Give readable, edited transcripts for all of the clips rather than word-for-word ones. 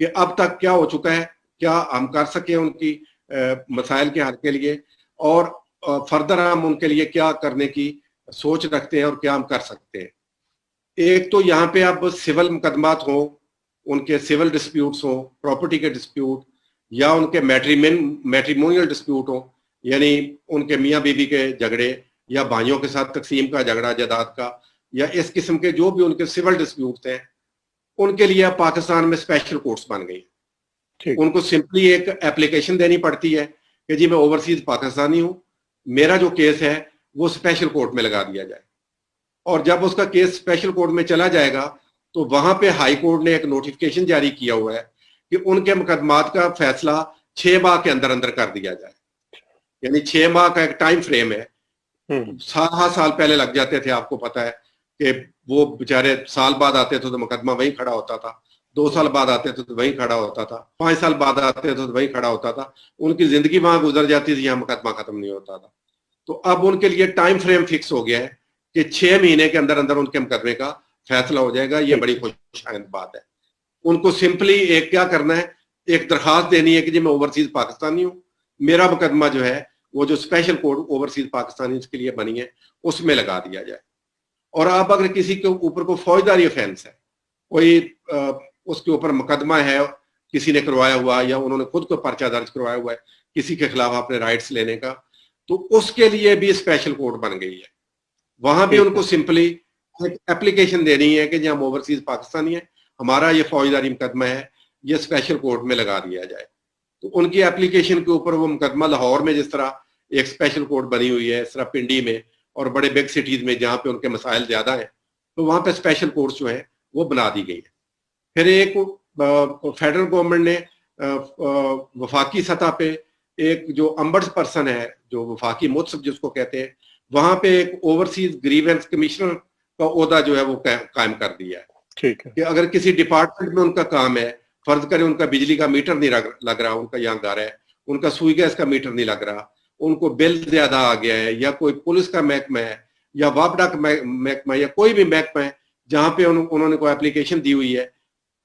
کہ اب تک کیا ہو چکا ہے, کیا ہم کر سکیں ان کی مسائل کے حل کے لیے, اور فردر ہم ان کے لیے کیا کرنے کی سوچ رکھتے ہیں اور کیا ہم کر سکتے ہیں. ایک تو یہاں پہ اب سول مقدمات ہوں, ان کے سول ڈسپیوٹس ہوں, پراپرٹی کے ڈسپیوٹ, یا ان کے میٹریمونیل ڈسپیوٹ ہوں, یعنی ان کے میاں بیوی کے جھگڑے, یا بھائیوں کے ساتھ تقسیم کا جھگڑا جائیداد کا, یا اس قسم کے جو بھی ان کے سول ڈسپیوٹس ہیں, ان کے لیے اب پاکستان میں اسپیشل کورٹس بن گئی. ان کو سمپلی ایک اپلیکیشن دینی پڑتی ہے کہ جی میں اوورسیز پاکستانی ہوں, میرا جو کیس ہے وہ اسپیشل کورٹ میں لگا دیا جائے, اور جب اس کا کیس اسپیشل کورٹ میں چلا جائے گا تو وہاں پہ ہائی کورٹ نے ایک نوٹیفکیشن جاری کیا ہوا ہے کہ ان کے مقدمات کا فیصلہ 6 ماہ کے اندر اندر کر دیا جائے. یعنی 6 ماہ کا ایک ٹائم فریم ہے. سال پہلے لگ جاتے تھے, آپ کو پتا ہے کہ وہ بیچارے سال بعد آتے تھے تو مقدمہ وہیں کھڑا ہوتا تھا, 2 سال بعد آتے تھے تو وہیں کھڑا ہوتا تھا, 5 سال بعد آتے تھے تو وہیں کھڑا ہوتا تھا. ان کی زندگی وہاں گزر جاتی تھی, یہاں مقدمہ ختم نہیں ہوتا تھا. تو اب ان کے لیے ٹائم فریم فکس ہو گیا ہے کہ 6 مہینے کے اندر اندر ان کے مقدمے کا فیصلہ ہو جائے گا. یہ بڑی خوش آئند بات ہے. ان کو سمپلی ایک کیا کرنا ہے, ایک درخواست دینی ہے کہ جی میں اوورسیز پاکستانی ہوں, میرا مقدمہ جو ہے وہ جو اسپیشل کورٹ اوورسیز پاکستانی کے لیے بنی ہے اس میں لگا دیا جائے. اور اب اگر کسی کے اوپر کوئی فوجداری افینس ہے, کوئی اس کے اوپر مقدمہ ہے کسی نے کروایا ہوا, یا انہوں نے خود کو پرچہ درج کروایا ہوا ہے کسی کے خلاف اپنے رائٹس لینے کا, تو اس کے لیے بھی اسپیشل کورٹ بن گئی ہے. وہاں بھی ان کو سمپلی ایک اپلیکیشن دینی ہے کہ جی ہم اوورسیز پاکستانی ہیں, ہمارا یہ فوجداری مقدمہ ہے, یہ اسپیشل کورٹ میں لگا دیا جائے. تو ان کی اپلیکیشن کے اوپر وہ مقدمہ لاہور میں جس طرح ایک اسپیشل کورٹ بنی ہوئی ہے, اس طرح پنڈی میں اور بڑے بگ سٹیز میں جہاں پہ ان کے مسائل زیادہ ہیں, تو وہاں پہ اسپیشل کورٹس جو ہیں وہ بنا دی گئی ہے. پھر ایک فیڈرل گورنمنٹ نے وفاقی سطح پہ ایک جو امبڈس پرسن ہے, جو وفاقی متسب جس کو کہتے ہیں, وہاں پہ ایک اوورسیز گریونس کمشنر کا عہدہ جو ہے وہ قائم کر دیا ہے. ٹھیک ہے کہ اگر کسی ڈپارٹمنٹ میں ان کا کام ہے, فرض کریں ان کا بجلی کا میٹر نہیں لگ رہا, ان کا یہاں گھر ہے, ان کا سوئی گیس کا میٹر نہیں لگ رہا, ان کو بل زیادہ آ گیا ہے, یا کوئی پولیس کا محکمہ ہے, یا وابڈا کا محکمہ, یا کوئی بھی محکمہ ہے جہاں پہ انہوں نے کوئی اپلیکیشن دی ہوئی ہے,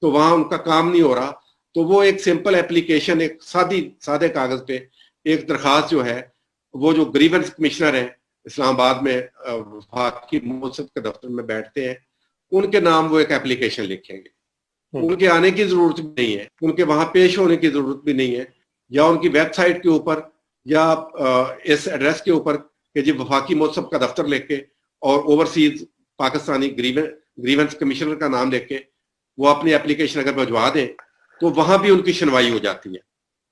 تو وہاں ان کا کام نہیں ہو رہا, تو وہ ایک سمپل اپلیکیشن, ایک سادے کاغذ پہ ایک درخواست جو ہے, وہ جو گریونس کمشنر ہیں اسلام آباد میں وفاقی متسب کے دفتر میں بیٹھتے ہیں, ان کے نام وہ ایک اپلیکیشن لکھیں گے. ان کے آنے کی ضرورت بھی نہیں ہے, ان کے وہاں پیش ہونے کی ضرورت بھی نہیں ہے, یا ان کی ویب سائٹ کے اوپر یا اس ایڈریس کے اوپر کہ جی وفاقی متسب کا دفتر لکھ کے اور اوورسیز پاکستانی گریونس کمشنر کا نام لکھ کے وہ اپنی اپلیکیشن اگر بھجوا دیں تو وہاں بھی ان کی سنوائی ہو جاتی ہے.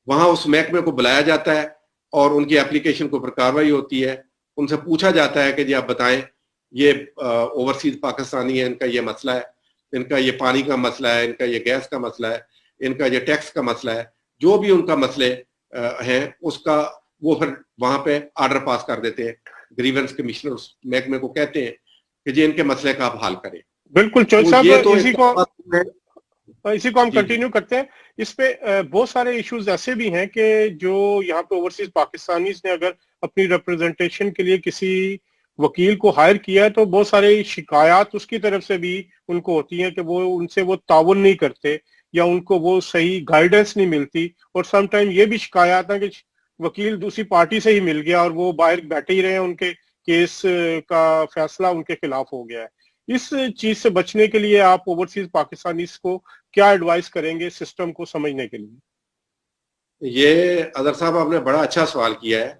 وہاں اس محکمے کو بلایا جاتا ہے اور ان کی اپلیکیشن کے اوپر کارروائی ہوتی ہے, ان سے پوچھا جاتا ہے کہ جی آپ بتائیں یہ اوورسیز پاکستانی ہے, ان کا یہ مسئلہ ہے, ان کا یہ پانی کا مسئلہ ہے, ان کا یہ گیس کا مسئلہ ہے, ان کا یہ ٹیکس کا مسئلہ ہے, جو بھی ان کا مسئلے ہیں اس کا وہ پھر وہاں پہ آرڈر پاس کر دیتے ہیں. گریونس کمشنر اس محکمے کو کہتے ہیں کہ جی ان کے مسئلے کا آپ حل کریں. بالکل چوہدری صاحب, اسی کو ہم کنٹینیو کرتے ہیں. اس پہ بہت سارے ایشوز ایسے بھی ہیں کہ جو یہاں پہ اوورسیز پاکستانیز نے اگر اپنی ریپرزنٹیشن کے لیے کسی وکیل کو ہائر کیا ہے تو بہت سارے شکایات اس کی طرف سے بھی ان کو ہوتی ہیں کہ وہ ان سے وہ تعاون نہیں کرتے, یا ان کو وہ صحیح گائیڈنس نہیں ملتی, اور سم ٹائم یہ بھی شکایات ہیں کہ وکیل دوسری پارٹی سے ہی مل گیا اور وہ باہر بیٹھے ہی رہے, ان کے کیس کا فیصلہ ان کے خلاف ہو گیا ہے. اس چیز سے بچنے کے لیے آپ اوورسیز پاکستانیز کو کیا ایڈوائز کریں گے سسٹم کو سمجھنے کے لیے؟ یہ اظہر صاحب آپ نے بڑا اچھا سوال کیا ہے.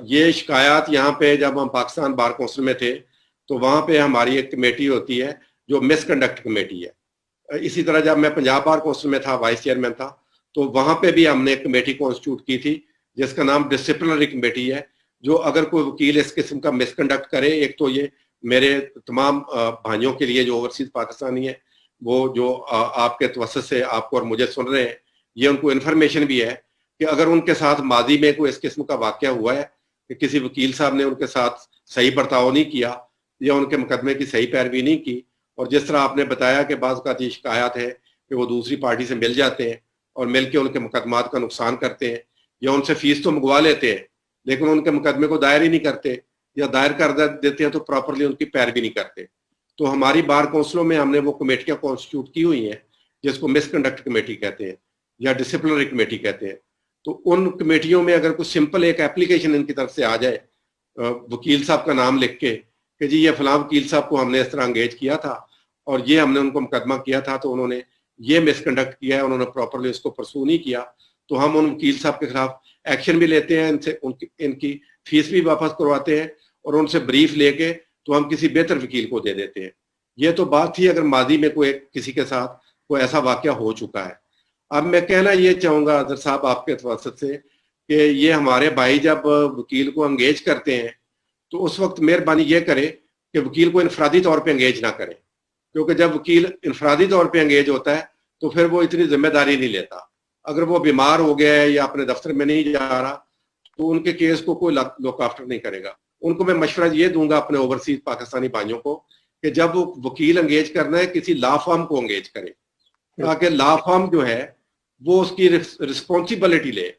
یہ شکایات یہاں پہ جب ہم پاکستان بار کونسل میں تھے تو وہاں پہ ہماری ایک کمیٹی ہوتی ہے جو مس کنڈکٹ کمیٹی ہے. اسی طرح جب میں پنجاب بار کونسل میں تھا, وائس چیئرمین تھا, تو وہاں پہ بھی ہم نے ایک کمیٹی کانسٹیٹیوٹ کی تھی جس کا نام ڈسپلنری کمیٹی ہے. جو اگر کوئی وکیل اس قسم کا مس کنڈکٹ کرے, ایک تو یہ میرے تمام بھائیوں کے لیے جو اوورسیز پاکستانی ہیں, وہ جو آپ کے توسط سے آپ کو اور مجھے سن رہے ہیں, یہ ان کو انفارمیشن بھی ہے کہ اگر ان کے ساتھ ماضی میں کوئی اس قسم کا واقعہ ہوا ہے کہ کسی وکیل صاحب نے ان کے ساتھ صحیح برتاؤ نہیں کیا یا ان کے مقدمے کی صحیح پیروی نہیں کی, اور جس طرح آپ نے بتایا کہ بعض کا یہ شکایات ہے کہ وہ دوسری پارٹی سے مل جاتے ہیں اور مل کے ان کے مقدمات کا نقصان کرتے ہیں, یا ان سے فیس تو منگوا لیتے ہیں لیکن ان کے مقدمے کو دائر ہی نہیں کرتے, یا دائر کر دیتے ہیں تو پراپرلی ان کی پیروی نہیں کرتے. تو ہماری بار کونسلوں میں ہم نے وہ کمیٹیاں کانسٹیٹیوٹ کی ہوئی ہیں جس کو مس کنڈکٹ کمیٹی کہتے ہیں یا ڈسپلنری کمیٹی کہتے ہیں. تو ان کمیٹیوں میں اگر کوئی سمپل ایک اپلیکیشن ان کی طرف سے آ جائے وکیل صاحب کا نام لکھ کے کہ جی یہ فلاں وکیل صاحب کو ہم نے اس طرح انگیج کیا تھا اور یہ ہم نے ان کو مقدمہ کیا تھا تو انہوں نے یہ مس کنڈکٹ کیا ہے, انہوں نے پراپرلی اس کو پرسو نہیں کیا, تو ہم ان وکیل صاحب کے خلاف ایکشن بھی لیتے ہیں, ان کی فیس بھی واپس کرواتے ہیں اور ان سے بریف لے کے تو ہم کسی بہتر وکیل کو دے دیتے ہیں. یہ تو بات تھی اگر ماضی میں کوئی کسی کے ساتھ کوئی ایسا واقعہ ہو چکا ہے. اب میں کہنا یہ چاہوں گا اظہر صاحب آپ کے واسط سے کہ یہ ہمارے بھائی جب وکیل کو انگیج کرتے ہیں تو اس وقت مہربانی یہ کرے کہ وکیل کو انفرادی طور پہ انگیج نہ کریں, کیونکہ جب وکیل انفرادی طور پہ انگیج ہوتا ہے تو پھر وہ اتنی ذمہ داری نہیں لیتا. اگر وہ بیمار ہو گیا ہے یا اپنے دفتر میں نہیں جا رہا تو ان کے کیس کو کوئی لک آفٹر نہیں کرے گا. ان کو میں مشورہ یہ دوں گا اپنے اوورسیز پاکستانی بھائیوں کو کہ جب وہ وکیل انگیج کرنا ہے کسی لا فارم کو انگیج کرے, تاکہ لا فارم جو ہے وہ اس کی رسپانسبلٹی لے.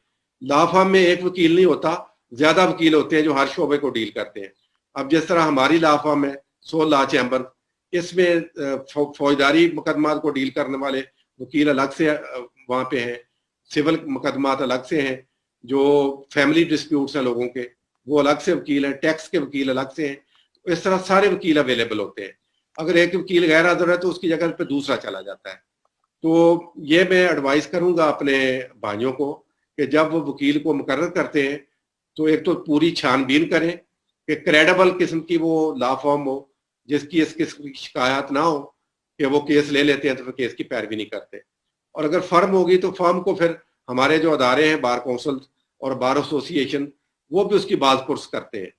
لا فارم میں ایک وکیل نہیں ہوتا, زیادہ وکیل ہوتے ہیں جو ہر شعبے کو ڈیل کرتے ہیں. اب جس طرح ہماری لا فارم ہے سول لا چیمبر, اس میں فوجداری مقدمات کو ڈیل کرنے والے وکیل الگ سے وہاں پہ ہیں, سول مقدمات الگ سے ہیں, جو فیملی ڈسپیوٹس ہیں لوگوں کے وہ الگ سے وکیل ہیں, ٹیکس کے وکیل الگ سے ہیں. اس طرح سارے وکیل اویلیبل ہوتے ہیں. اگر ایک وکیل غیر حاضر ہے تو اس کی جگہ پہ دوسرا چلا جاتا ہے. تو یہ میں ایڈوائز کروں گا اپنے بھائیوں کو کہ جب وہ وکیل کو مقرر کرتے ہیں تو ایک تو پوری چھان بین کریں کہ کریڈیبل قسم کی وہ لا فارم ہو جس کی اس قسم کی شکایات نہ ہو کہ وہ کیس لے لیتے ہیں تو پھر کیس کی پیروی نہیں کرتے. اور اگر فرم ہوگی تو فرم کو پھر ہمارے جو ادارے ہیں بار کونسل اور بار ایسوسی ایشن وہ بھی اس کی باز پرس کرتے ہیں.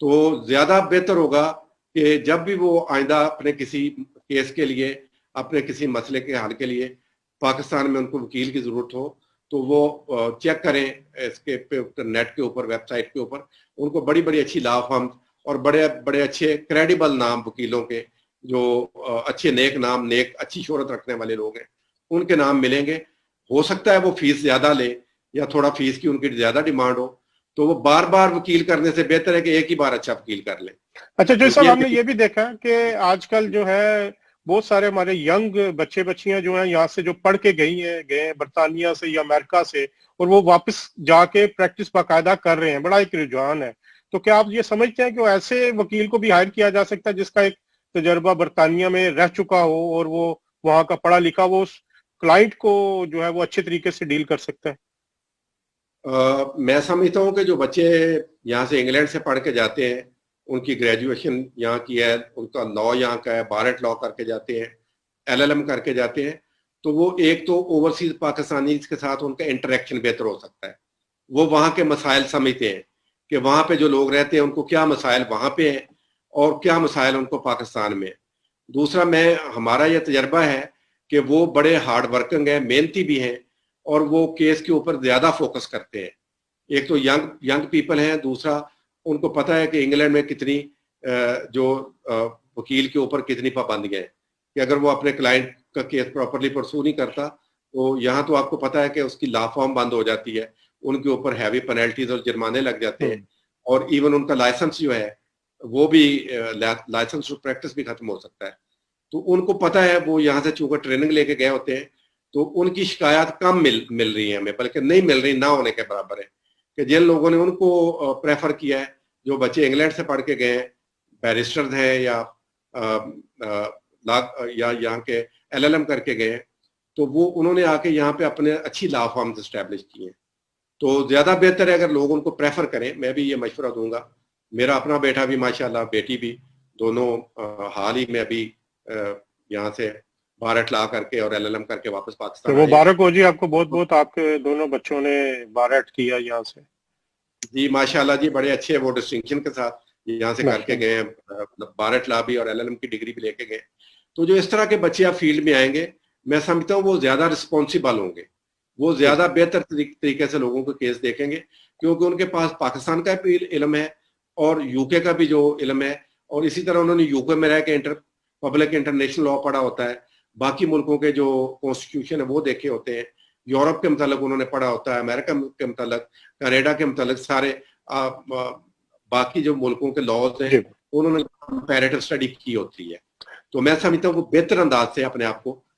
تو زیادہ بہتر ہوگا کہ جب بھی وہ آئندہ اپنے کسی کیس کے لیے اپنے کسی مسئلے کے حل کے لیے پاکستان میں ان کو وکیل کی ضرورت ہو تو وہ چیک کریں اس کے نیٹ کے اوپر, ویب سائٹ کے اوپر ان کو بڑی بڑی اچھی لا فارم اور بڑے بڑے اچھے کریڈیبل نام وکیلوں کے جو اچھے نیک نام, نیک اچھی شہرت رکھنے والے لوگ ہیں ان کے نام ملیں گے. ہو سکتا ہے وہ فیس زیادہ لے یا تھوڑا فیس کی ان کی زیادہ ڈیمانڈ ہو, تو وہ بار بار وکیل کرنے سے بہتر ہے کہ ایک ہی بار اچھا وکیل کر لیں. اچھا جو صاحب ہم نے یہ بھی دیکھا کہ آج کل جو ہے بہت سارے ہمارے ینگ بچے بچیاں جو ہیں یہاں سے جو پڑھ کے گئے برطانیہ سے یا امریکہ سے, اور وہ واپس جا کے پریکٹس باقاعدہ کر رہے ہیں, بڑا ایک رجحان ہے. تو کیا آپ یہ سمجھتے ہیں کہ ایسے وکیل کو بھی ہائر کیا جا سکتا ہے جس کا ایک تجربہ برطانیہ میں رہ چکا ہو اور وہ وہاں کا پڑھا لکھا, وہ اس کلائنٹ کو جو ہے وہ اچھے طریقے سے ڈیل کر سکتا ہے؟ میں سمجھتا ہوں کہ جو بچے یہاں سے انگلینڈ سے پڑھ کے جاتے ہیں, ان کی گریجویشن یہاں کی ہے, ان کا لا یہاں کا ہے, بارٹ لا کر کے جاتے ہیں, LLM کر کے جاتے ہیں, تو وہ ایک تو اوورسیز پاکستانی کے ساتھ ان کا انٹریکشن بہتر ہو سکتا ہے. وہ وہاں کے مسائل سمجھتے ہیں کہ وہاں پہ جو لوگ رہتے ہیں ان کو کیا مسائل وہاں پہ ہیں اور کیا مسائل ان کو پاکستان میں. دوسرا ہمارا یہ تجربہ ہے کہ وہ بڑے ہارڈ ورکنگ ہیں, محنتی بھی ہیں اور وہ کیس کے اوپر زیادہ فوکس کرتے ہیں. ایک تو ینگ پیپل ہیں, دوسرا ان کو پتہ ہے کہ انگلینڈ میں کتنی جو وکیل کے اوپر کتنی پابندیاں ہیں کہ اگر وہ اپنے کلائنٹ کا کیس پراپرلی پرسو نہیں کرتا تو یہاں تو آپ کو پتہ ہے کہ اس کی لا فارم بند ہو جاتی ہے, ان کے اوپر ہیوی پینلٹیز اور جرمانے لگ جاتے ہیں, اور ایون ان کا لائسنس جو ہے وہ بھی لائسنس ٹو پریکٹس بھی ختم ہو سکتا ہے. تو ان کو پتہ ہے, وہ یہاں سے چونکہ ٹریننگ لے کے گئے ہوتے ہیں تو ان کی شکایات کم مل رہی ہیں ہمیں, بلکہ نہیں مل رہی, نہ ہونے کے برابر ہے. کہ جن لوگوں نے ان کو پریفر کیا ہے, جو بچے انگلینڈ سے پڑھ کے گئے ہیں, بیرسٹرز ہیں یا یہاں کے LLM کر کے گئے ہیں, تو وہ انہوں نے آ کے یہاں پہ اپنے اچھی لا فارمز اسٹیبلش کی ہیں. تو زیادہ بہتر ہے اگر لوگ ان کو پریفر کریں. میں بھی یہ مشورہ دوں گا, میرا اپنا بیٹا بھی ماشاءاللہ, بیٹی بھی, دونوں حال ہی میں ابھی یہاں سے بارٹ لا کر کے اور LLM کر کے واپس پاکستان. وہ مبارک ہو جی آپ کو, بہت بہت آپ کے دونوں بچوں نے بارٹ کیا یہاں سے. جی ماشاءاللہ جی, بڑے اچھے وہ ڈسٹنکشن کے ساتھ یہاں سے کر کے گئے ہیں, بارٹ لا بھی اور LLM کی ڈگری بھی لے کے گئے. تو جو اس طرح کے بچے آپ فیلڈ میں آئیں گے, میں سمجھتا ہوں وہ زیادہ رسپانسیبل ہوں گے, وہ زیادہ بہتر طریقے سے لوگوں کو کیس دیکھیں گے, کیونکہ ان کے پاس پاکستان کا بھی علم ہے اور UK کا بھی جو علم ہے, اور اسی طرح انہوں نے UK میں رہ کے پبلک انٹرنیشنل لا پڑھا ہوتا ہے, باقی ملکوں کے جو کانسٹیٹیوشن ہے وہ دیکھے ہوتے ہیں, یورپ کے متعلق انہوں نے پڑھا ہوتا ہے, امریکہ کے متعلق, کینیڈا کے متعلق, سارے باقی جو ملکوں کے لاز ہیں انہوں نے کمپیریٹو اسٹڈی کی ہوتی ہے. تو میں سمجھتا ہوں وہ بہتر انداز سے اپنے آپ کو